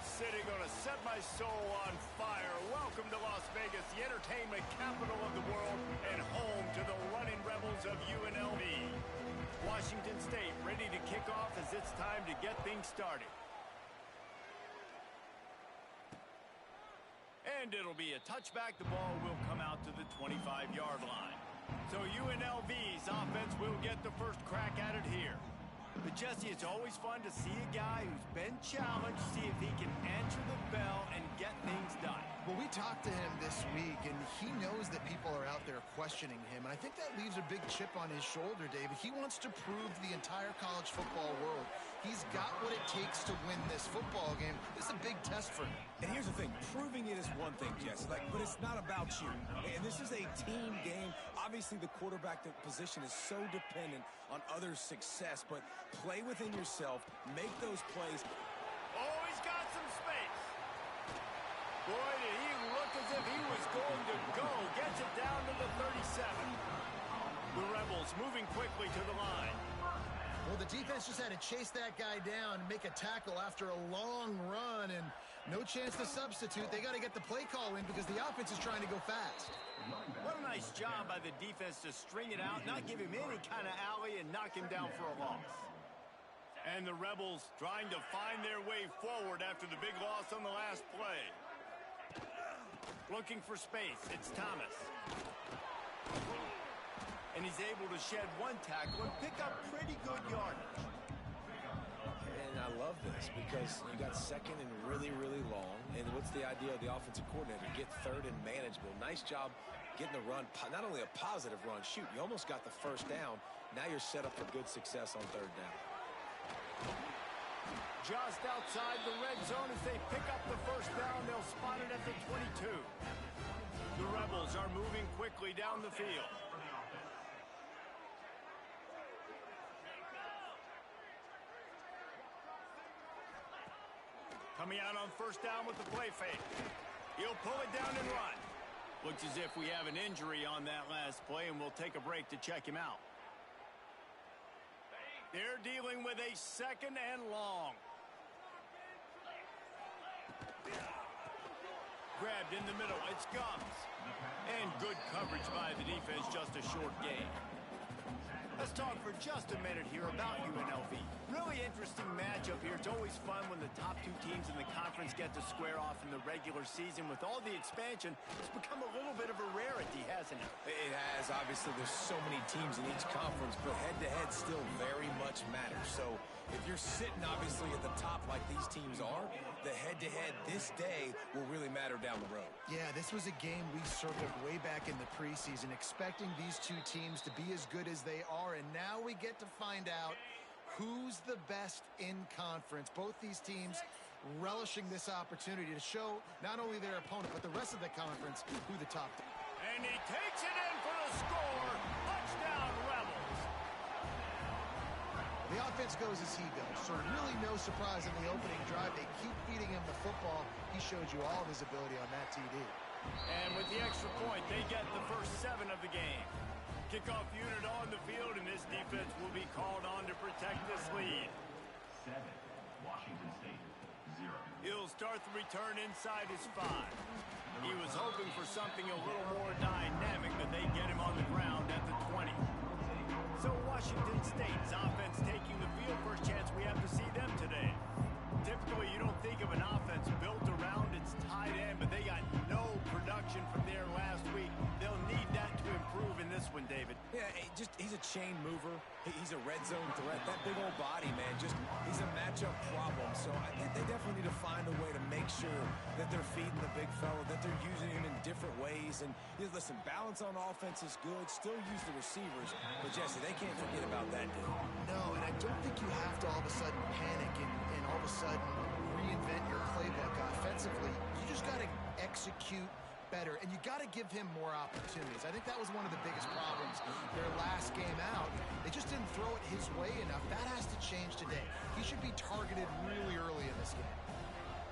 City gonna set my soul on fire. Welcome to Las Vegas, the entertainment capital of the world and home to the running rebels of UNLV. Washington State ready to kick off as it's time to get things started. And it'll be a touchback. The ball will come out to the 25-yard line. So UNLV's offense will get the first crack at it here. But, Jesse, it's always fun to see a guy who's been challenged, see if he can answer the bell and get things done. Well, we talked to him this week, and he knows that people are out there questioning him. And I think that leaves a big chip on his shoulder, David. He wants to prove to the entire college football world he's got what it takes to win this football game. This is a big test for him. And here's the thing. Proving it is one thing, Jesse, but it's not about you. And this is a team game. Obviously, the quarterback position is so dependent on others' success, but play within yourself, make those plays. Oh, he's got some space. Boy, did he look as if he was going to go. Gets it down to the 37. The Rebels moving quickly to the line. Well, the defense just had to chase that guy down, make a tackle after a long run, and no chance to substitute. They got to get the play call in because the offense is trying to go fast. What a nice job by the defense to string it out, not give him any kind of alley, and knock him down for a loss. And the Rebels trying to find their way forward after the big loss on the last play. Looking for space. It's Thomas. And he's able to shed one tackle and pick up pretty good yardage. And I love this because you got second and really, really long. And what's the idea of the offensive coordinator? Get third and manageable. Nice job getting the run. Not only a positive run, shoot, you almost got the first down. Now you're set up for good success on third down. Just outside the red zone as they pick up the first down. They'll spot it at the 22. The Rebels are moving quickly down the field. Coming out on first down with the play fake. He'll pull it down and run. Looks as if we have an injury on that last play, and we'll take a break to check him out. They're dealing with a second and long. Grabbed in the middle. It's Gums. And good coverage by the defense, just a short gain. Let's talk for just a minute here about UNLV. Really interesting matchup here. It's always fun when the top two teams in the conference get to square off in the regular season. With all the expansion, it's become a little bit of a rarity, hasn't it? It has. Obviously, there's so many teams in each conference, but head-to-head still very much matters. So if you're sitting, obviously, at the top like these teams are, the head-to-head this day will really matter down the road. Yeah, this was a game we circled way back in the preseason, expecting these two teams to be as good as they are, and now we get to find out who's the best in conference. Both these teams relishing this opportunity to show not only their opponent, but the rest of the conference who the top team. And he takes it in for the score. Touchdown, Rebels. The offense goes as he goes, so really no surprise in the opening drive. They keep feeding him the football. He showed you all of his ability on that TD. And with the extra point, they get the first 7 of the game. Kickoff unit on the field, and this defense will be called on to protect this lead. 7, Washington State, 0. He'll start the return inside his 5. He was hoping for something a little more dynamic, but they get him on the ground at the 20. So Washington State's offense taking the field. First chance we have to see them today. Typically, you don't think of an offense built around its tight end, but they got no production from there last week. They'll need that to improve in this one, David. Yeah, he's a chain mover. He's a red zone threat. That big old body, man, he's a matchup problem. So I think they definitely need to find a way to make sure that they're feeding the big fella, that they're using him in different ways. And listen, balance on offense is good. Still use the receivers. But, Jesse, they can't forget about that dude. No, and I don't think you have to all of a sudden panic and all of a sudden reinvent your playbook offensively. You just got to execute better, and you got to give him more opportunities. I think that was one of the biggest problems their last game out. They just didn't throw it his way enough. That has to change today. He should be targeted really early in this game.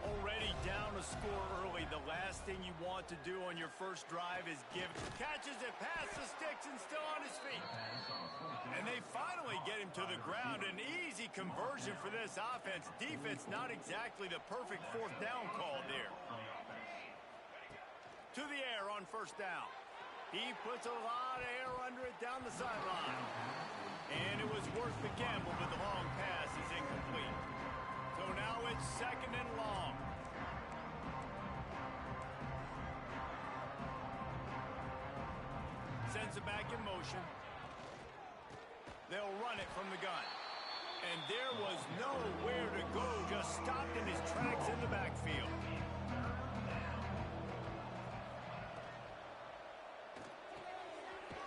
Already down a score early, the last thing you want to do on your first drive is give. Catches it past the sticks and still on his feet. And they finally get him to the ground. An easy conversion for this offense. Defense not exactly the perfect fourth down call there. To the air on first down. He puts a lot of air under it down the sideline. And it was worth the gamble, but the long pass is incomplete. So now it's second and long. Sends it back in motion. They'll run it from the gun. And there was nowhere to go, just stopped in his tracks in the backfield.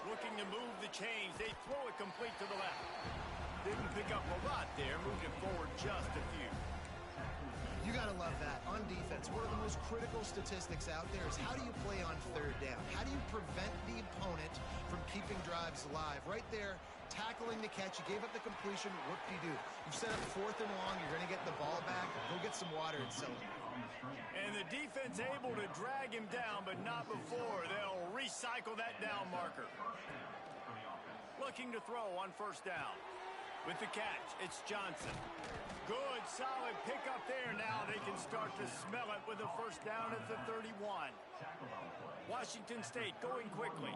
Looking to move the chains. They throw it complete to the left. Didn't pick up a lot there, moved it forward just a few. You got to love that. On defense, one of the most critical statistics out there is how do you play on third down? How do you prevent the opponent from keeping drives alive? Right there, tackling the catch. You gave up the completion. Whoop-de-doo. You've set up fourth and long. You're going to get the ball back. Go get some water and celebrate. And the defense able to drag him down, but not before. They'll recycle that down marker. Looking to throw on first down. With the catch, it's Johnson. Good, solid pickup there. Now they can start to smell it with a first down at the 31. Washington State going quickly.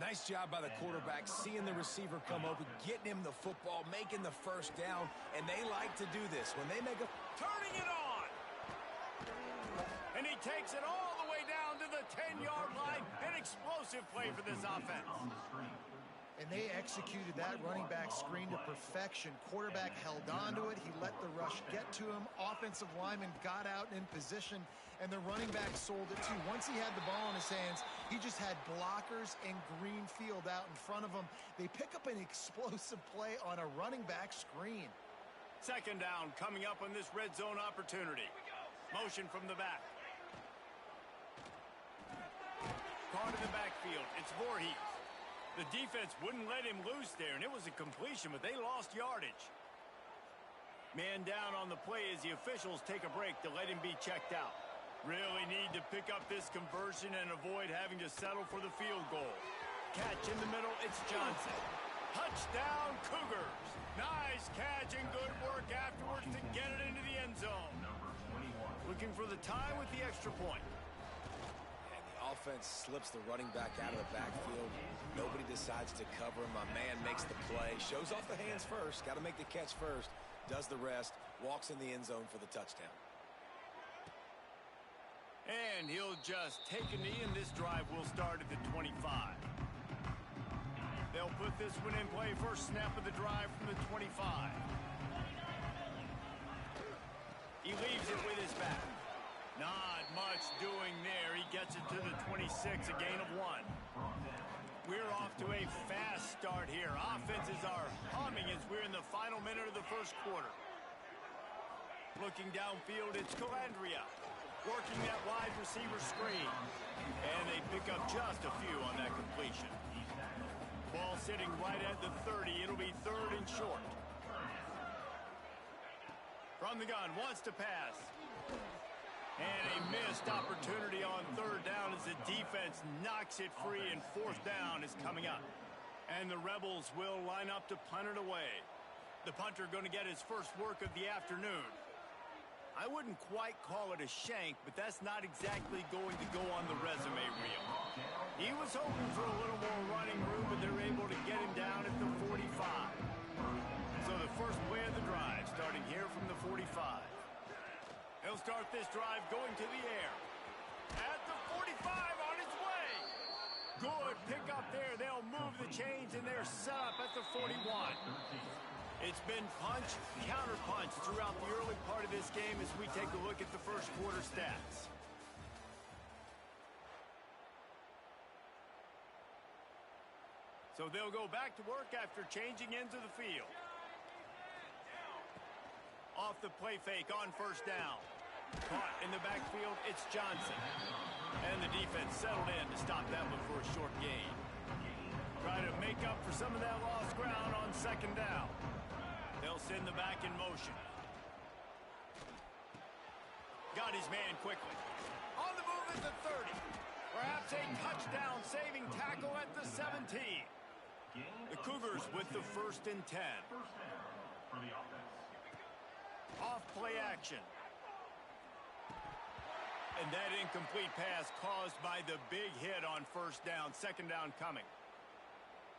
Nice job by the quarterback, seeing the receiver come open, getting him the football, making the first down, and they like to do this. When they make a... Turning it on! And he takes it all the way down to the 10-yard line. An explosive play for this offense. And they executed that running back screen to perfection. Quarterback held on to it. He let the rush get to him. Offensive lineman got out in position, and the running back sold it too. Once he had the ball in his hands, he just had blockers and green field out in front of him. They pick up an explosive play on a running back screen. Second down coming up on this red zone opportunity. Motion from the back. Caught in the backfield. It's Voorhees. The defense wouldn't let him loose there, and it was a completion, but they lost yardage. Man down on the play as the officials take a break to let him be checked out. Really need to pick up this conversion and avoid having to settle for the field goal. Catch in the middle, it's Johnson. Touchdown, Cougars. Nice catch and good work afterwards to get it into the end zone. Looking for the tie with the extra point. Offense slips the running back out of the backfield. Nobody decides to cover him. My man makes the play. Shows off the hands first. Got to make the catch first. Does the rest. Walks in the end zone for the touchdown. And he'll just take a knee, and this drive will start at the 25. They'll put this one in play. First snap of the drive from the 25. He leaves it with his back. Not much doing there. He gets it to the 26, a gain of 1. We're off to a fast start here. Offenses are humming as we're in the final minute of the first quarter. Looking downfield, it's Calandria. Working that wide receiver screen. And they pick up just a few on that completion. Ball sitting right at the 30. It'll be third and short. From the gun, wants to pass. And a missed opportunity on third down as the defense knocks it free, and fourth down is coming up. And the Rebels will line up to punt it away. The punter going to get his first work of the afternoon. I wouldn't quite call it a shank, but that's not exactly going to go on the resume reel. He was hoping for a little more running room, but they're able to get him down at the 45. So the first play of the drive starting here from the 45. He'll start this drive going to the air. At the 45 on his way. Good pickup there. They'll move the chains, and they're set up at the 41. It's been punch, counter punch throughout the early part of this game as we take a look at the first quarter stats. So they'll go back to work after changing into the field. Off the play fake on first down. Caught in the backfield, it's Johnson. And the defense settled in to stop that one for a short gain. Try to make up for some of that lost ground on second down. They'll send the back in motion. Got found his man quickly. On the move at the 30. Perhaps a touchdown-saving tackle at the 17. The Cougars with the 1st and 10. First down for the offense. Off play action. And that incomplete pass caused by the big hit on 1st down. 2nd down coming.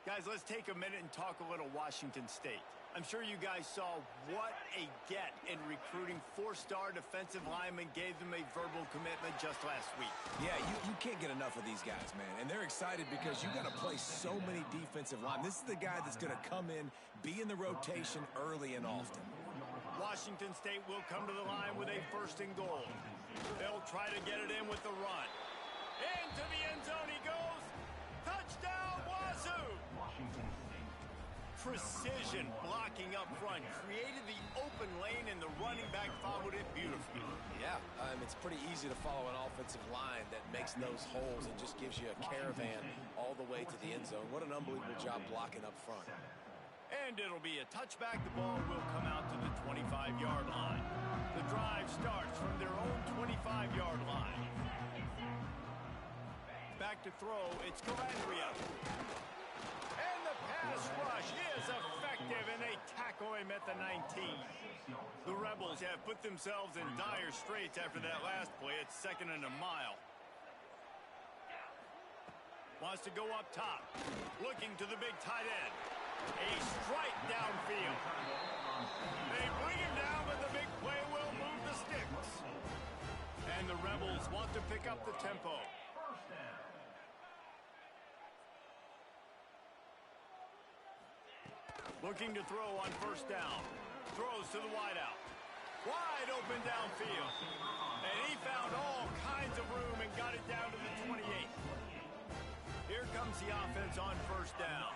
Guys, let's take a minute and talk a little Washington State. I'm sure you guys saw what a get in recruiting. 4-star defensive linemen gave them a verbal commitment just last week. Yeah, you can't get enough of these guys, man. And they're excited because you got to play so many defensive linemen. This is the guy that's going to come in, be in the rotation early and often. Washington State will come to the line with a 1st and goal. They'll try to get it in with the run. Into the end zone he goes. Touchdown, Wazoo! Washington State. Precision blocking up front created the open lane, and the running back followed it beautifully. Yeah, it's pretty easy to follow an offensive line that makes those holes and just gives you a caravan all the way to the end zone. What an unbelievable job blocking up front. And it'll be a touchback. The ball will come out to the 25-yard line. The drive starts from their own 25-yard line. Back to throw, it's Calandria. And the pass rush is effective, and they tackle him at the 19. The Rebels have put themselves in dire straits after that last play. It's 2nd and a mile. Wants to go up top. Looking to the big tight end. A strike downfield. They bring him down, but the big play will move the sticks. And the Rebels want to pick up the tempo. Looking to throw on 1st down. Throws to the wideout. Wide open downfield. And he found all kinds of room and got it down to the 28. Here comes the offense on 1st down.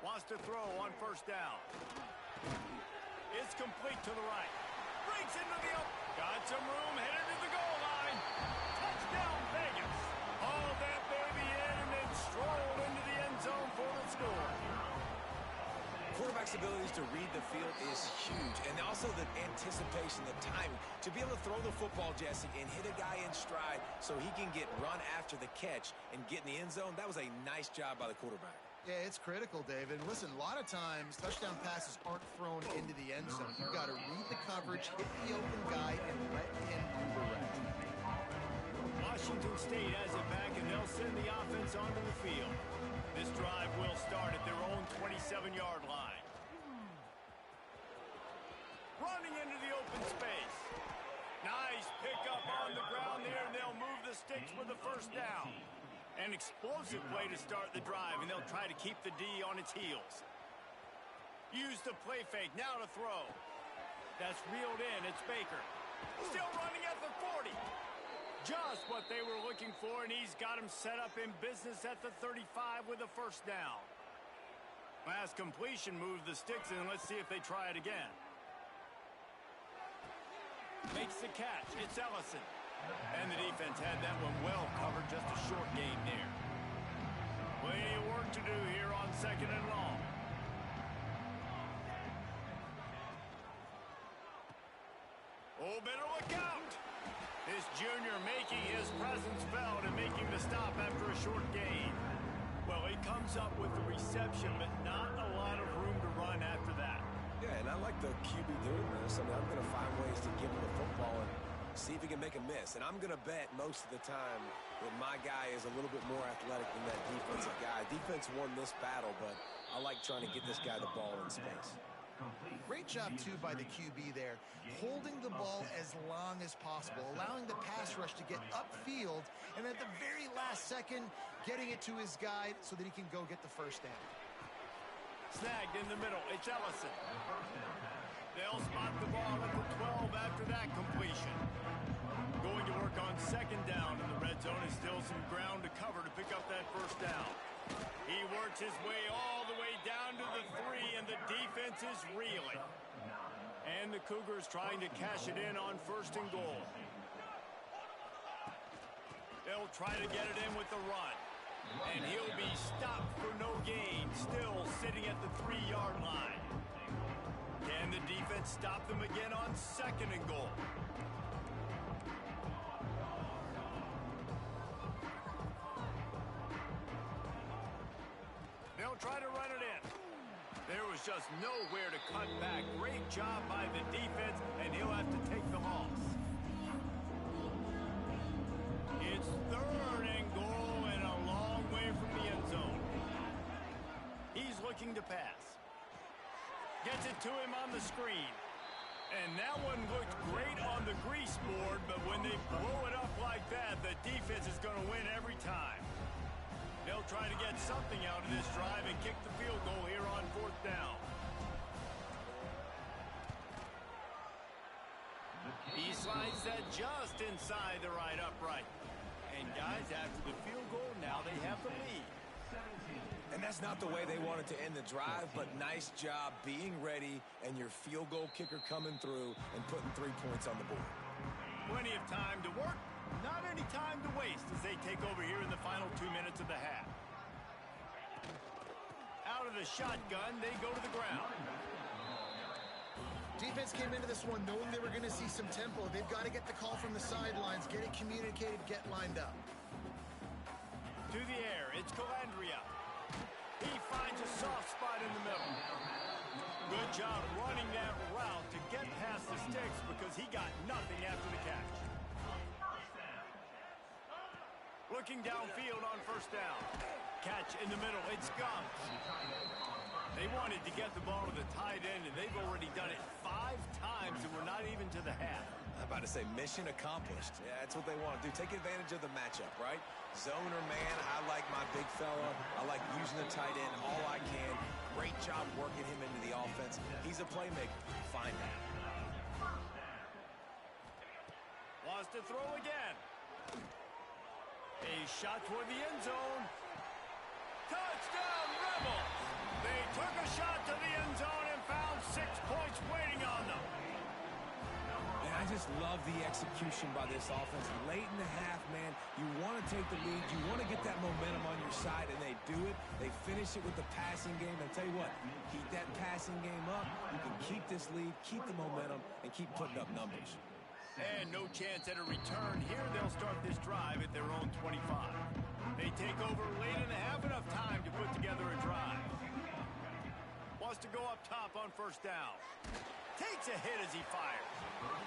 Wants to throw on 1st down. It's complete to the right. Breaks into the open. Got some room, headed to the goal line. Touchdown, Vegas. Hauled that baby in and then strolled into the end zone for the score. Quarterback's abilities to read the field is huge, and also the anticipation, the timing. To be able to throw the football, Jesse, and hit a guy in stride so he can get run after the catch and get in the end zone, that was a nice job by the quarterback. Yeah, it's critical, David. Listen, a lot of times touchdown passes aren't thrown into the end zone. You've got to read the coverage, hit the open guy, and let him move around. Washington State has it back, and they'll send the offense onto the field. This drive will start at their own 27-yard line. Running into the open space. Nice pickup on the ground there, and they'll move the sticks for the 1st down. An explosive play to start the drive, and they'll try to keep the D on its heels. Use the play fake, now to throw. That's reeled in, it's Baker. Still running at the 40. Just what they were looking for, and he's got him set up in business at the 35 with a 1st down. Last completion moved the sticks, and let's see if they try it again. Makes the catch, it's Ellison. And the defense had that one well covered, just a short gain there. Plenty of work to do here on 2nd and long. Oh, better look out. This junior making his presence felt and making the stop after a short gain. Well, he comes up with the reception, but not a lot of room to run after that. Yeah, and I like the QB doing this. I mean, I'm going to find ways to give him the football and see if he can make a miss. And I'm going to bet most of the time that my guy is a little bit more athletic than that defensive guy. Defense won this battle, but I like trying to get this guy the ball in space. Great job, too, by the QB there, holding the ball as long as possible, allowing the pass rush to get upfield, and at the very last second, getting it to his guy so that he can go get the 1st down. Snagged in the middle, it's Ellison. They'll spot the ball at the 12 after that completion. Going to work on 2nd down, and the red zone is still some ground to cover to pick up that 1st down. He works his way all the way down to the 3, and the defense is reeling. And the Cougars trying to cash it in on 1st and goal. They'll try to get it in with the run. And he'll be stopped for no gain, still sitting at the 3-yard line. Can And the defense stopped them again on 2nd and goal. They'll try to run it in. There was just nowhere to cut back. Great job by the defense, and he'll have to take the loss. It's 3rd and goal and a long way from the end zone. He's looking to pass. Gets it to him on the screen. And that one looked great on the grease board, but when they blow it up like that, the defense is going to win every time. They'll try to get something out of this drive and kick the field goal here on 4th down. He slides that just inside the right upright. And guys, after the field goal, now they have the lead. And that's not the way they wanted to end the drive, but nice job being ready and your field goal kicker coming through and putting 3 points on the board. Plenty of time to work, not any time to waste as they take over here in the final 2 minutes of the half. Out of the shotgun, they go to the ground. Defense came into this one knowing they were going to see some tempo. They've got to get the call from the sidelines, get it communicated, get lined up. To the air, it's Calandria. He finds a soft spot in the middle. Good job running that route to get past the sticks because he got nothing after the catch. Looking downfield on 1st down. Catch in the middle, it's Gumps. They wanted to get the ball to the tight end, and they've already done it 5 times, and we're not even to the half. I'm about to say mission accomplished. Yeah, that's what they want to do. Take advantage of the matchup, right? Zone or man, I like my big fella. I like using the tight end all I can. Great job working him into the offense. He's a playmaker. Find that. Wants to throw again. A shot toward the end zone. Touchdown, Rebels! They took a shot to the end zone and found 6 points waiting on them. And I just love the execution by this offense. Late in the half, man, you want to take the lead. You want to get that momentum on your side, and they do it. They finish it with the passing game. And tell you what, keep that passing game up. You can keep this lead, keep the momentum, and keep putting up numbers. And no chance at a return. Here they'll start this drive at their own 25. They take over late and have enough time to put together a drive. Wants to go up top on 1st down. Takes a hit as he fires.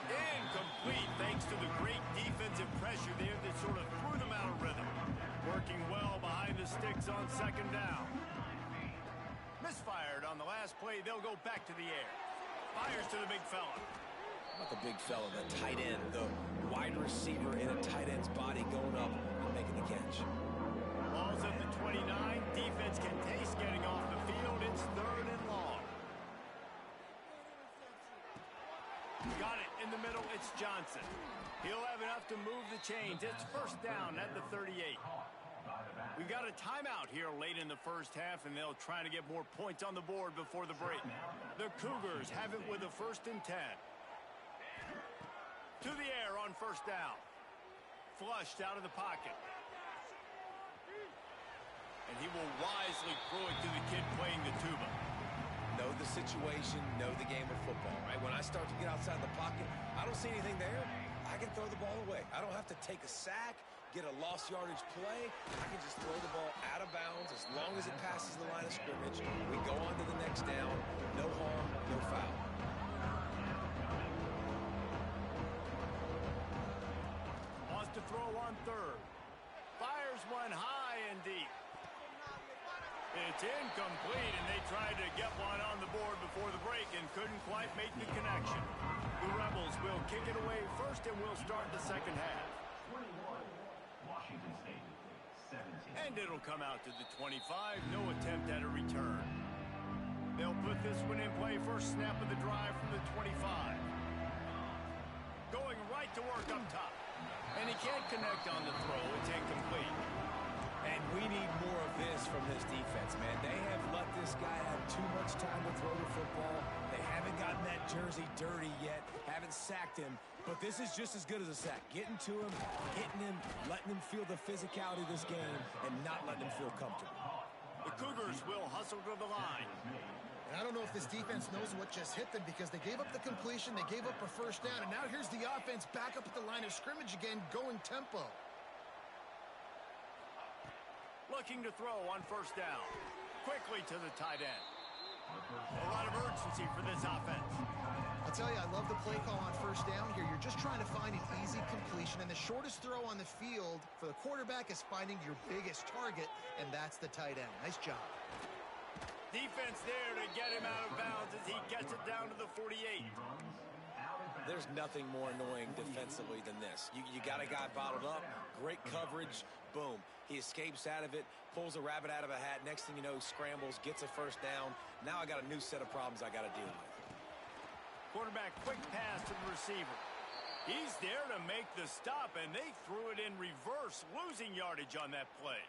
Incomplete thanks to the great defensive pressure there that sort of threw them out of rhythm. Working well behind the sticks on 2nd down. Misfired on the last play. They'll go back to the air. Fires to the big fella. Not the big fella, the tight end, the wide receiver in a tight end's body going up and making the catch. Ball's at the 29. Defense can taste getting off the field. It's 3rd and long. Got it in the middle. It's Johnson. He'll have enough to move the chains. It's 1st down at the 38. We've got a timeout here late in the 1st half, and they'll try to get more points on the board before the break. The Cougars have it with a 1st and 10. To the air on 1st down. Flushed out of the pocket. And he will wisely throw it to the kid playing the tuba. Know the situation, know the game of football, right? When I start to get outside the pocket, I don't see anything there. I can throw the ball away. I don't have to take a sack, get a lost yardage play. I can just throw the ball out of bounds as long as it passes the line of scrimmage. We go on to the next down. No harm, no foul. Wants to throw on 3rd. Fires one high and deep. It's incomplete, and they tried to get one on the board before the break and couldn't quite make the connection. The Rebels will kick it away first, and we'll start the 2nd half. 21, Washington State, 17. And it'll come out to the 25. No attempt at a return. They'll put this one in play. First snap of the drive from the 25. Going right to work up top. And he can't connect on the throw. It's incomplete. And we need more of this from this defense, man. They have let this guy have too much time to throw the football. They haven't gotten that jersey dirty yet, haven't sacked him. But this is just as good as a sack. Getting to him, hitting him, letting him feel the physicality of this game, and not letting him feel comfortable. The Cougars will hustle to the line. And I don't know if this defense knows what just hit them because they gave up the completion, they gave up a first down, and now here's the offense back up at the line of scrimmage again, going tempo. Looking to throw on first down. Quickly to the tight end. A lot of urgency for this offense. I'll tell you, I love the play call on first down here. You're just trying to find an easy completion, and the shortest throw on the field for the quarterback is finding your biggest target, and that's the tight end. Nice job. Defense there to get him out of bounds as he gets it down to the 48. There's nothing more annoying defensively than this. You got a guy bottled up, great coverage, boom. He escapes out of it, pulls a rabbit out of a hat. Next thing you know, scrambles, gets a first down. Now I got a new set of problems I got to deal with. Quarterback quick pass to the receiver. He's there to make the stop, and they threw it in reverse, losing yardage on that play.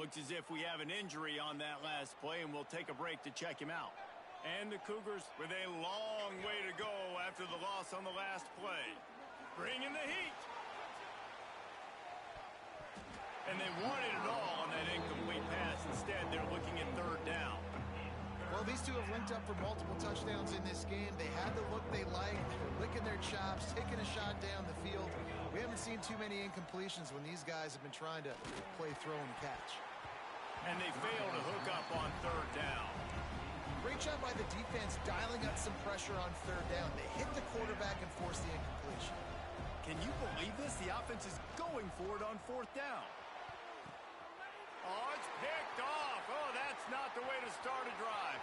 Looks as if we have an injury on that last play, and we'll take a break to check him out. And the Cougars with a long way to go after the loss on the last play. Bringing the heat. And they wanted it all on that incomplete pass. Instead, they're looking at third down. Well, these two have linked up for multiple touchdowns in this game. They had the look they liked. They're licking their chops, taking a shot down the field. We haven't seen too many incompletions when these guys have been trying to play throw and catch. And they fail to hook up on third down. Great job by the defense dialing up some pressure on third down. They hit the quarterback and forced the incompletion. Can you believe this? The offense is going for it on fourth down. Oh, it's picked off. Oh, that's not the way to start a drive.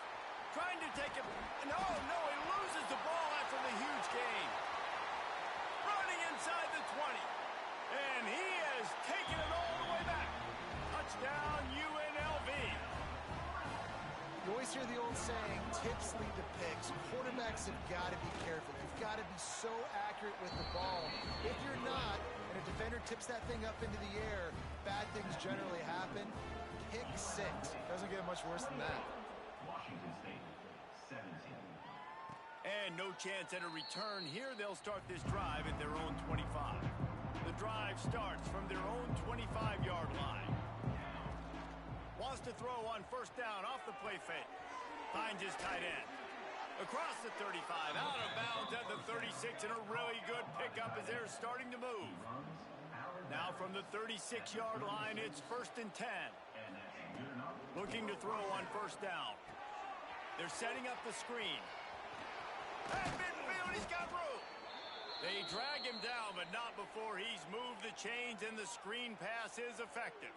Trying to take it. No, he loses the ball after the huge gain. Running inside the 20. And he has taken it all the way back. Touchdown, UNLV. You always hear the old saying, tips lead to picks. Quarterbacks have got to be careful. You've got to be so accurate with the ball. If you're not, and a defender tips that thing up into the air, bad things generally happen. Pick six. Doesn't get much worse than that. Washington State, 17. And no chance at a return here. They'll start this drive at their own 25. The drive starts from their own 25-yard line. Wants to throw on first down off the play fake. Finds his tight end. Across the 35, out of bounds at the 36, and a really good pickup as they're starting to move. Now from the 36-yard line, it's first and 10. Looking to throw on first down. They're setting up the screen. At midfield, he's got room. They drag him down, but not before he's moved the chains, and the screen pass is effective.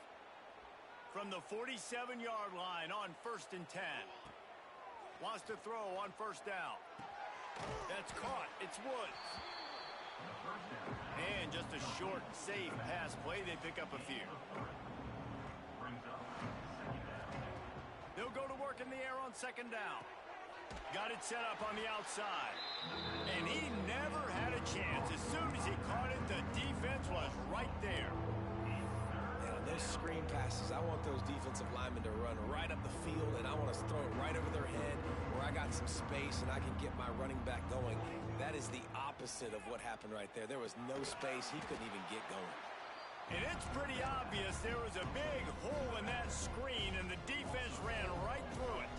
From the 47-yard line on first and 10. Wants to throw on first down. That's caught. It's Woods. And just a short, safe pass play. They pick up a few. They'll go to work in the air on second down. Got it set up on the outside. And he never had a chance. As soon as he caught it, the defense was right there. Those screen passes, I want those defensive linemen to run right up the field, and I want to throw it right over their head where I got some space and I can get my running back going. That is the opposite of what happened right there. There was no space. He couldn't even get going. And it's pretty obvious there was a big hole in that screen, and the defense ran right through it.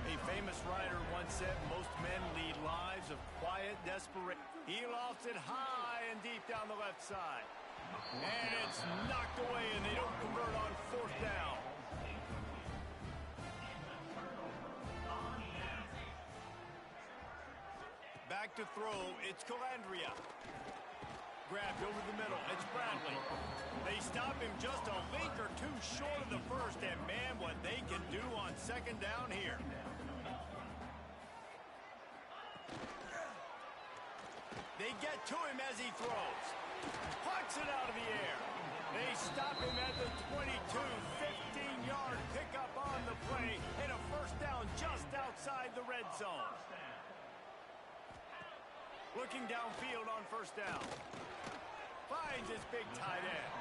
A famous writer once said, most men lead lives of quiet desperation. He lofts it high and deep down the left side. And it's knocked away, and they don't convert on fourth down. Back to throw, it's Calandria. Grabbed over the middle, it's Bradley. They stop him just a link or two short of the first, and man, what they can do on second down here. They get to him as he throws. Pucks it out of the air. They stop him at the 22, 15-yard pickup on the play, and a first down just outside the red zone. Looking downfield on first down. Finds his big tight end.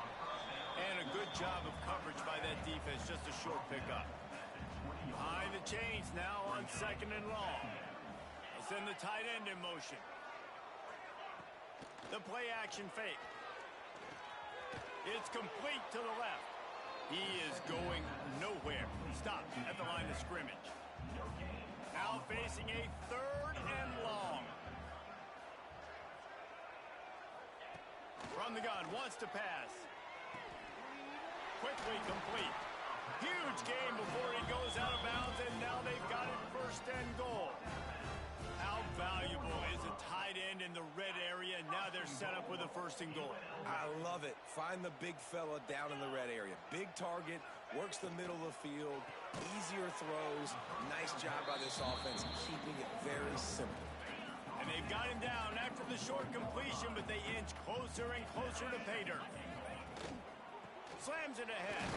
And a good job of coverage by that defense, just a short pickup. Behind the chains now on second and long. They'll send the tight end in motion. The play action fake. It's complete to the left. He is going nowhere. Stopped at the line of scrimmage. Now facing a 3rd and long. From the gun, wants to pass. Quickly complete. Huge gain before he goes out of bounds, and now they've got it 1st and goal. How valuable is a tight end in the red area? Now they're set up with a 1st and goal. I love it. Find the big fella down in the red area. Big target, works the middle of the field, easier throws. Nice job by this offense, keeping it very simple. And they've got him down after the short completion, but they inch closer and closer to pay dirt. Slams it ahead.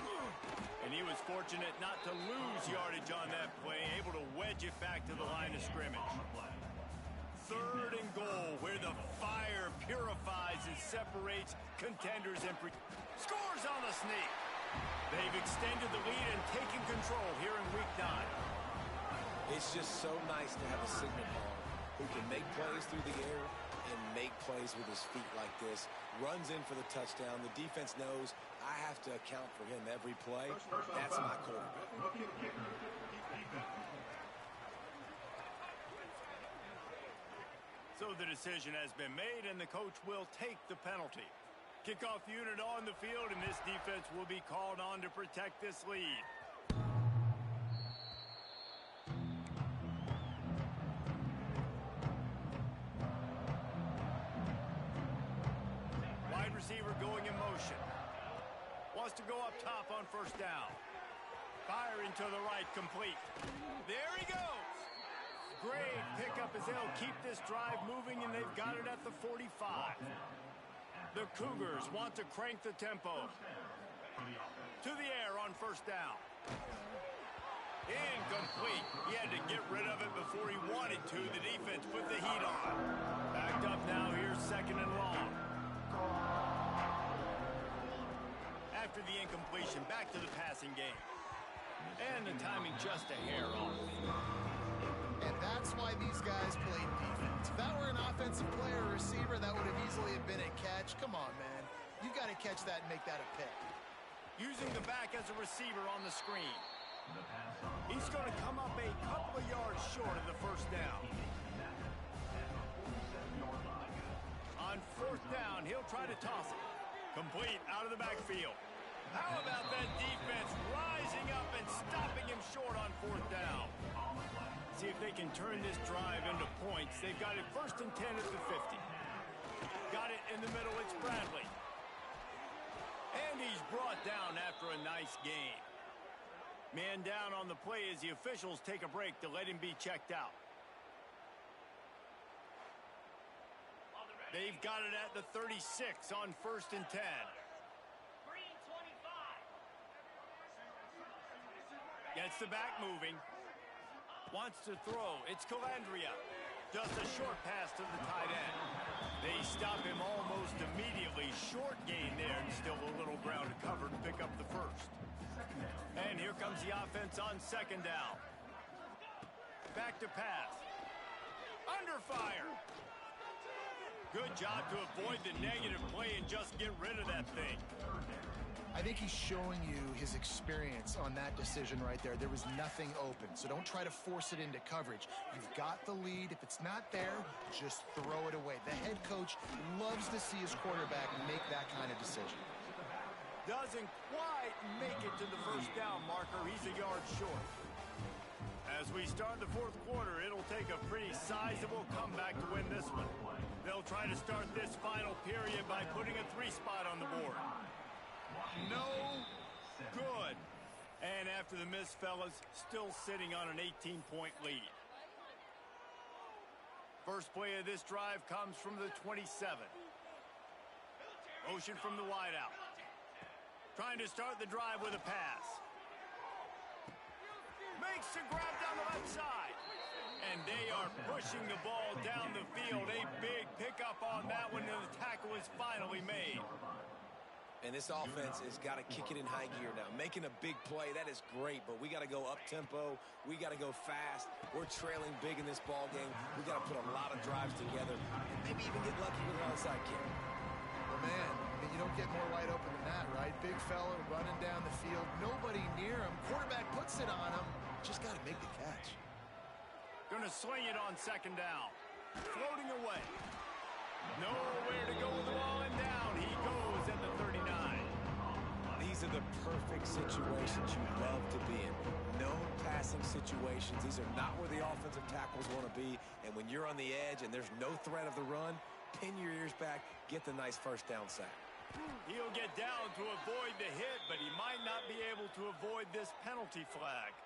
And he was fortunate not to lose yardage on that play, able to wedge it back to the line of scrimmage. 3rd and goal, where the fire purifies and separates contenders and scores on the sneak. They've extended the lead and taken control here in week 9. It's just so nice to have a signal ball who can make plays through the air and make plays with his feet like this. Runs in for the touchdown. The defense knows I have to account for him every play. That's my quarterback. So the decision has been made, and the coach will take the penalty. Kickoff unit on the field, and this defense will be called on to protect this lead. Wide receiver going in motion. Wants to go up top on 1st down. Firing to the right, complete. There he goes. Great pickup as they'll keep this drive moving, and they've got it at the 45. The Cougars want to crank the tempo. To the air on 1st down. Incomplete. He had to get rid of it before he wanted to. The defense put the heat on. Backed up now here, 2nd and long. After the incompletion, back to the passing game. And the timing just a hair off. And that's why these guys played defense. If that were an offensive player or receiver, that would have easily have been a catch. Come on, man. You got to catch that and make that a pick. Using the back as a receiver on the screen. He's going to come up a couple of yards short of the 1st down. On 4th down, he'll try to toss it. Complete out of the backfield. How about that defense rising up and stopping him short on 4th down? See if they can turn this drive into points. They've got it 1st and 10 at the 50. Got it in the middle. It's Bradley. And he's brought down after a nice gain. Man down on the play as the officials take a break to let him be checked out. They've got it at the 36 on 1st and 10. Gets the back moving. Wants to throw. It's Calandria. Just a short pass to the tight end. They stop him almost immediately. Short gain there, and still a little ground to cover to pick up the 1st. And here comes the offense on 2nd down. Back to pass. Under fire. Good job to avoid the negative play and just get rid of that thing. I think he's showing you his experience on that decision right there. There was nothing open, so don't try to force it into coverage. You've got the lead. If it's not there, just throw it away. The head coach loves to see his quarterback make that kind of decision. Doesn't quite make it to the 1st down marker. He's a yard short. As we start the 4th quarter, it'll take a pretty sizable comeback to win this one. They'll try to start this final period by putting a 3-spot on the board. No good. And after the miss, fellas, still sitting on an 18-point lead. First play of this drive comes from the 27. Motion from the wideout. Trying to start the drive with a pass. Makes the grab down the left side. And they are pushing the ball down the field. A big pickup on that one, and the tackle is finally made. And this offense has got to kick it in high gear now. Making a big play, that is great, but we got to go up-tempo. We got to go fast. We're trailing big in this ball game. We got to put a lot of drives together and maybe even get lucky with an onside kick. Well, man, I mean, you don't get more wide open than that, right? Big fella running down the field. Nobody near him. Quarterback puts it on him. Just got to make the catch. Going to sling it on second down. Floating away. Nowhere to go with the ball, and down he goes at the 39. These are the perfect situations you love to be in. No passing situations. These are not where the offensive tackles want to be. And when you're on the edge and there's no threat of the run, pin your ears back, get the nice first down sack. He'll get down to avoid the hit, but he might not be able to avoid this penalty flag.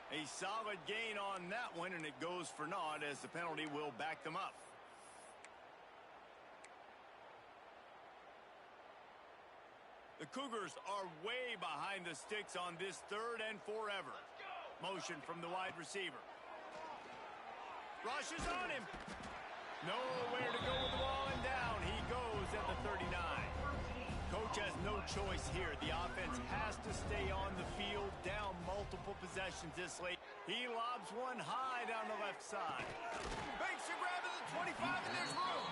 A solid gain on that one, and it goes for naught as the penalty will back them up. The Cougars are way behind the sticks on this third and forever. Motion from the wide receiver. Rushes on him. Nowhere to go with the ball, and down he goes at the 39. Coach has no choice here. The offense has to stay on the field, down multiple possessions this late. He lobs one high down the left side. Makes a grab at the 25, and there's room.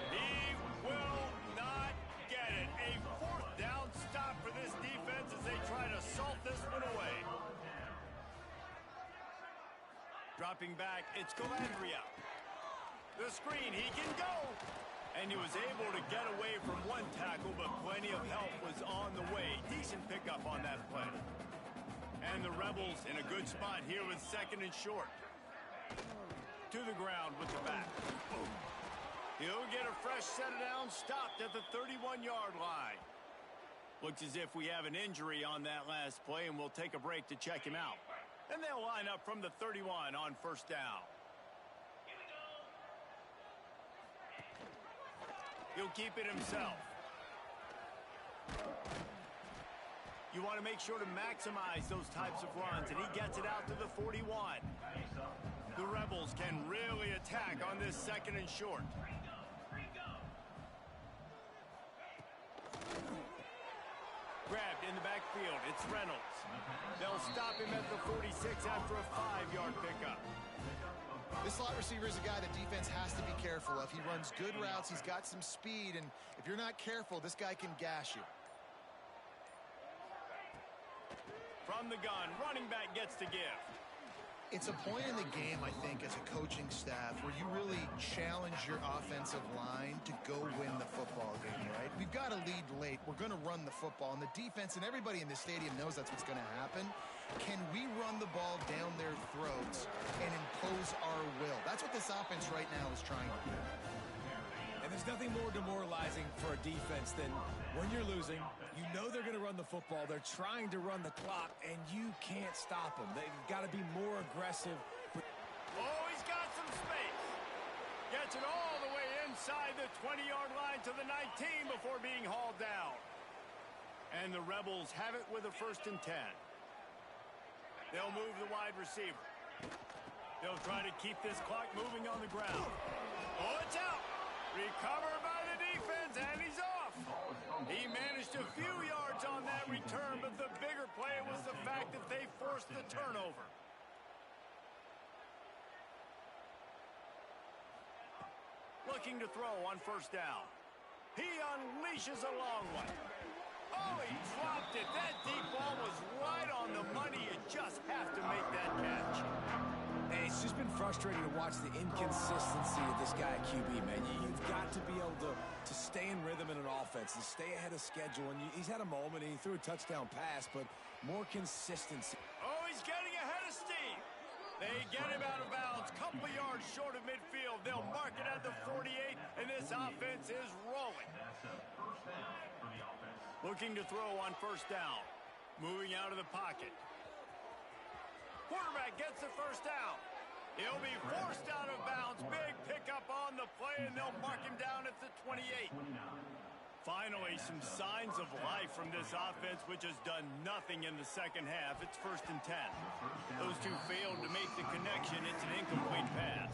He will not get it. A fourth down stop for this defense as they try to salt this one away. Dropping back, it's Calandria. The screen, he can go. And he was able to get away from one tackle, but plenty of help was on the way. Decent pickup on that play. And the Rebels in a good spot here with second and short. To the ground with the back. He'll get a fresh set of downs, stopped at the 31-yard line. Looks as if we have an injury on that last play, and we'll take a break to check him out. And they'll line up from the 31 on first down. He'll keep it himself. You want to make sure to maximize those types of runs, and he gets it out to the 41. The Rebels can really attack on this second and short. Grabbed in the backfield. It's Reynolds. They'll stop him at the 46 after a 5-yard pickup. This slot receiver is a guy the defense has to be careful of. He runs good routes. He's got some speed, and if you're not careful, this guy can gash you. From the gun, running back gets the gift. It's a point in the game, I think, as a coaching staff where you really challenge your offensive line to go win the football game, right? We've got to lead late. We're going to run the football, and the defense and everybody in the stadium knows that's what's going to happen. Can we run the ball down their throats and impose our will? That's what this offense right now is trying to do. And there's nothing more demoralizing for a defense than when you're losing, you know they're going to run the football, they're trying to run the clock, and you can't stop them. They've got to be more aggressive. Oh, he's got some space. Gets it all the way inside the 20-yard line to the 19 before being hauled down. And the Rebels have it with a 1st and 10. They'll move the wide receiver. They'll try to keep this clock moving on the ground. Oh, it's out. Recovered by the defense, and he's off. He managed a few yards on that return, but the bigger play was the fact that they forced the turnover. Looking to throw on first down. He unleashes a long one. Oh, he dropped it. That deep ball was right on the money. You just have to make that catch. And it's just been frustrating to watch the inconsistency of this guy at QB, man. You've got to be able to stay in rhythm in an offense and stay ahead of schedule. And he's had a moment, and he threw a touchdown pass, but more consistency. Oh, he's getting ahead of steam. They get him out of bounds, couple of yards short of midfield. They'll mark it at the 48, and this offense is rolling. Looking to throw on first down. Moving out of the pocket. Quarterback gets the first down. He'll be forced out of bounds. Big pickup on the play, and they'll mark him down at the 28. Finally, some signs of life from this offense, which has done nothing in the second half. It's 1st and 10. Those two failed to make the connection. It's an incomplete pass.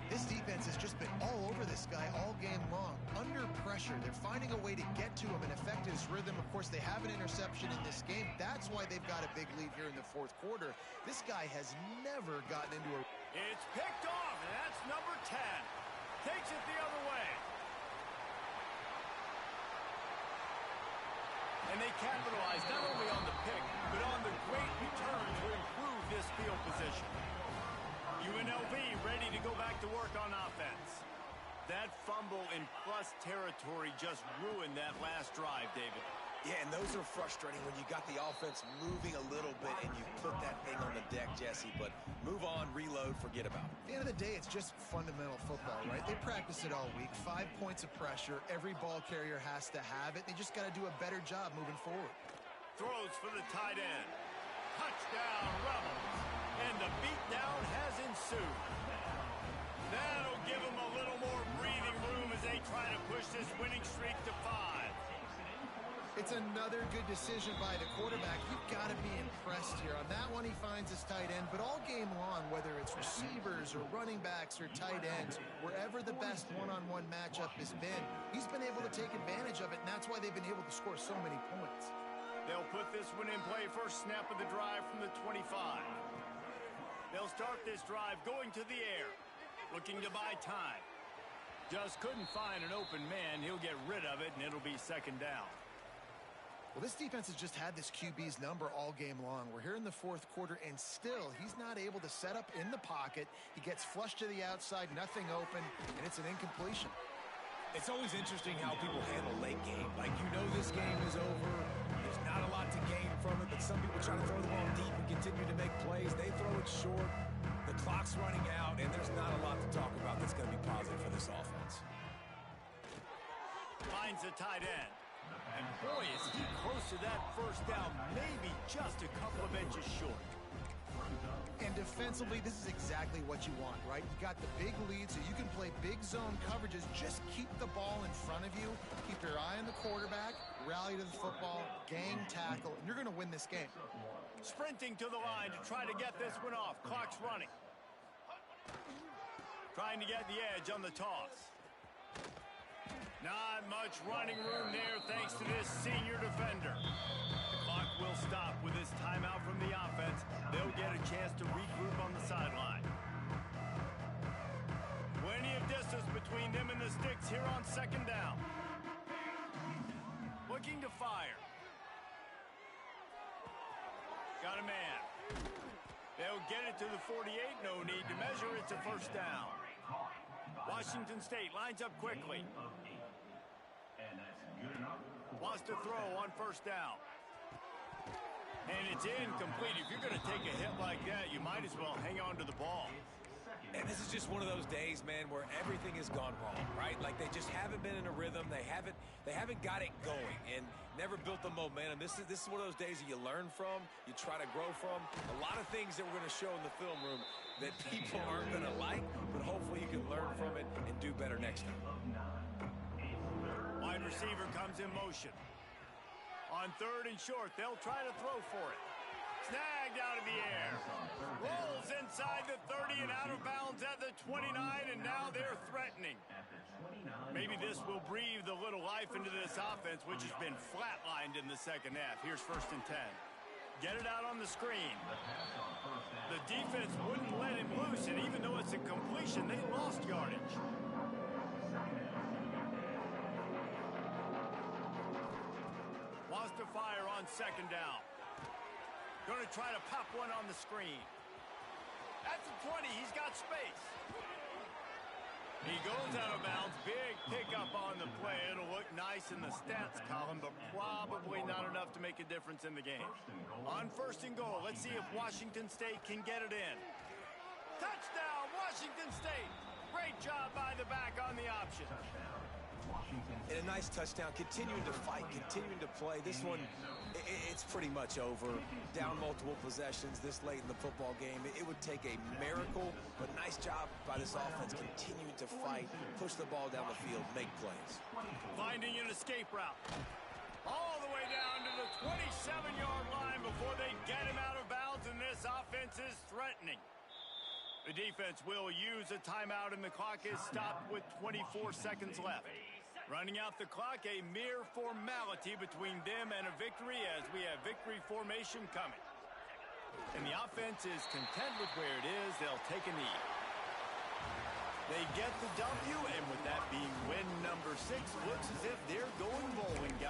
This defense has just been all over this guy all game long. Under pressure, they're finding a way to get to him and affect his rhythm. Of course, they have an interception in this game. That's why they've got a big lead here in the 4th quarter. This guy has never gotten into a... It's picked off, and that's number 10. Takes it the other way. And they capitalize not only on the pick, but on the great return to improve this field position. UNLV ready to go back to work on offense. That fumble in plus territory just ruined that last drive, David. Yeah, and those are frustrating when you got the offense moving a little bit and you put that thing on the deck, Jesse. But move on, reload, forget about it. At the end of the day, it's just fundamental football, right? They practice it all week. 5 points of pressure. Every ball carrier has to have it. They just got to do a better job moving forward. Throws for the tight end. Touchdown, Rebels. And the beatdown has ensued. That'll give them a little more breathing room as they try to push this winning streak to 5. It's another good decision by the quarterback. You've got to be impressed here. On that one, he finds his tight end. But all game long, whether it's receivers or running backs or tight ends, wherever the best one-on-one matchup has been, he's been able to take advantage of it, and that's why they've been able to score so many points. They'll put this one in play first snap of the drive from the 25. They'll start this drive going to the air, looking to buy time. Just couldn't find an open man. He'll get rid of it, and it'll be second down. Well, this defense has just had this QB's number all game long. We're here in the fourth quarter, and still he's not able to set up in the pocket. He gets flushed to the outside, nothing open, and it's an incompletion. It's always interesting how people handle late game. Like, you know this game is over. There's not a lot to gain from it, but some people try to throw the ball deep and continue to make plays. They throw it short. The clock's running out, and there's not a lot to talk about that's going to be positive for this offense. Finds the tight end. And boy, is he close to that first down, maybe just a couple of inches short. And defensively, this is exactly what you want, right? You got the big lead, so you can play big zone coverages. Just keep the ball in front of you. Keep your eye on the quarterback, rally to the football, gang tackle, and you're going to win this game. Sprinting to the line to try to get this one off. Clock's running. Trying to get the edge on the toss. Not much running room there thanks to this senior defender. The clock will stop with this timeout from the offense. They'll get a chance to regroup on the sideline. Plenty of distance between them and the sticks here on second down. Looking to fire. Got a man. They'll get it to the 48. No need to measure. It's a first down. Washington State lines up quickly. Wants to throw on first down. And it's incomplete. If you're going to take a hit like that, you might as well hang on to the ball. And this is just one of those days, man, where everything has gone wrong, right? Like, they just haven't been in a rhythm. They haven't got it going and never built the momentum. This is one of those days that you learn from, you try to grow from. A lot of things that we're going to show in the film room that people aren't going to like, but hopefully you can learn from it and do better next time. Wide receiver comes in motion. On third and short, they'll try to throw for it. Snagged out of the air. Rolls inside the 30 and out of bounds at the 29, and now they're threatening. Maybe this will breathe a little life into this offense, which has been flatlined in the second half. Here's first and 10. Get it out on the screen. The defense wouldn't let him loose, and even though it's a completion, they lost yardage. Wants to fire on second down. Going to try to pop one on the screen. At the 20, he's got space. He goes out of bounds. Big pickup on the play. It'll look nice in the stats column, but probably not enough to make a difference in the game. On first and goal, let's see if Washington State can get it in. Touchdown, Washington State. Great job by the back on the option. And a nice touchdown, continuing to fight, continuing to play. This one, it's pretty much over. Down multiple possessions this late in the football game. It would take a miracle, but nice job by this offense continuing to fight, push the ball down the field, make plays. Finding an escape route. All the way down to the 27-yard line before they get him out of bounds, and this offense is threatening. The defense will use a timeout, and the clock is stopped with 24 seconds left. Running out the clock, a mere formality between them and a victory as we have victory formation coming. And the offense is content with where it is. They'll take a knee. They get the W, and with that being win number 6, looks as if they're going bowling, guys.